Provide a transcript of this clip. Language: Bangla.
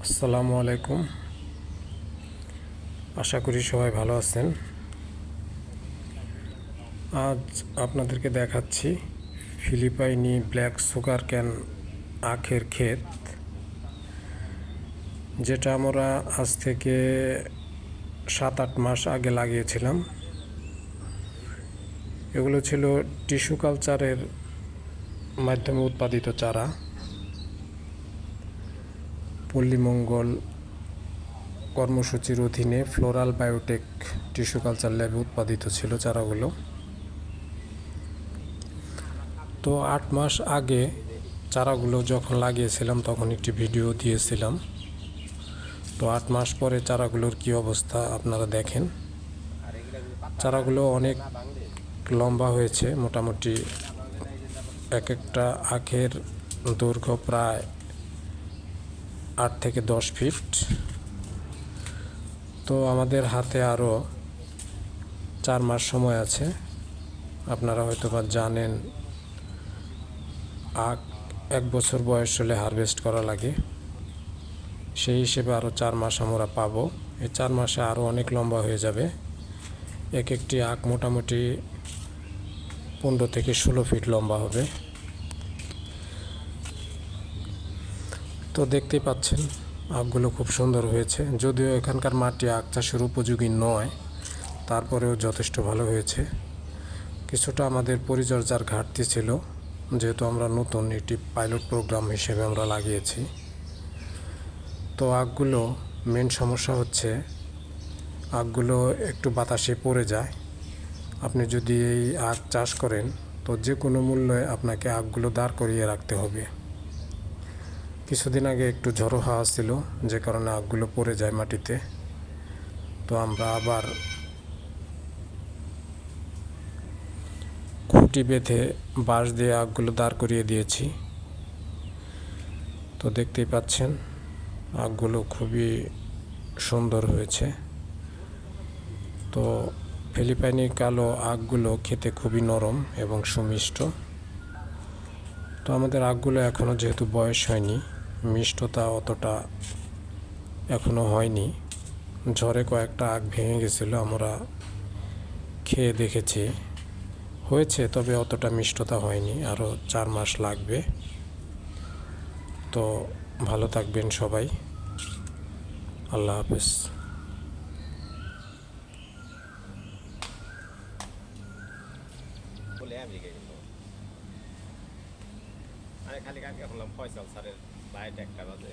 আসসালামু আলাইকুম। আশা করি সবাই ভালো আছেন। আজ আপনাদেরকে দেখাচ্ছি ফিলিপাইনি ব্ল্যাক সুগার ক্যান আখের ক্ষেত, যেটা আমরা আজ থেকে 7-8 মাস আগে লাগিয়েছিলাম। এগুলো ছিল টিস্যু কালচারের মাধ্যমে উৎপাদিত চারা। পল্লীমঙ্গল কর্মসূচির অধীনে ফ্লোরাল বায়োটেক টিস্যু কালচার ল্যাবে উৎপাদিত ছিল চারাগুলো। তো 8 মাস আগে চারাগুলো যখন লাগিয়েছিলাম তখন একটি ভিডিও দিয়েছিলাম। তো 8 মাস পরে চারাগুলোর কি অবস্থা আপনারা দেখেন। চারাগুলো অনেক লম্বা হয়েছে, মোটামুটি এক একটা আখের দৈর্ঘ্য প্রায় 8 থেকে 10 ফিট। তো আমাদের হাতে আরও 4 মাস সময় আছে। আপনারা হয়তো বা জানেন, আখ 1 বছর বয়স হলে হারভেস্ট করা লাগে। সেই হিসেবে আরও 4 মাস আমরা পাবো। এই 4 মাসে আরও অনেক লম্বা হয়ে যাবে। এক একটি আখ মোটামুটি 15 থেকে 16 ফিট লম্বা হবে। তো দেখতেই পাচ্ছেন আখগুলো খুব সুন্দর হয়েছে। যদিও এখানকার মাটি আখ চাষের উপযোগী নয়, তারপরেও যথেষ্ট ভালো হয়েছে। কিছুটা আমাদের পরিচর্যার ঘাটতি ছিল, যেহেতু আমরা নতুন একটি পাইলট প্রোগ্রাম হিসেবে আমরা লাগিয়েছি। তো আখগুলো মেন সমস্যা হচ্ছে আখগুলো একটু বাতাসে পড়ে যায়। আপনি যদি এই আখ চাষ করেন তো যে কোনো মূল্যে আপনাকে আখগুলো দাঁড় করিয়ে রাখতে হবে। কিছুদিন আগে একটু ঝড়ো হাওয়া ছিল, যে কারণে আখগুলো পড়ে যায় মাটিতে। তো আমরা আবার খুঁটি বেঁধে বাঁশ দিয়ে আখগুলো দাঁড় করিয়ে দিয়েছি। তো দেখতেই পাচ্ছেন আখগুলো খুবই সুন্দর হয়েছে। তো ফিলিপাইনি কালো আখগুলো খেতে খুবই নরম এবং সুমিষ্ট। তো আমাদের আখগুলো এখনও যেহেতু বয়স হয়নি, মিষ্টতা অতটা এখনও হয়নি। ঝড়ে কয়েকটা আখ ভেঙে গেছিলো, আমরা খেয়ে দেখেছি, হয়েছে, তবে অতটা মিষ্টতা হয়নি। আরও 4 মাস লাগবে। তো ভালো থাকবেন সবাই। আল্লাহ হাফেজ। বলে আমেরিকা গেল। আমি খালি কালকে শুনলাম ফয়সাল স্যারের ফ্লাইট 1টা বাজে।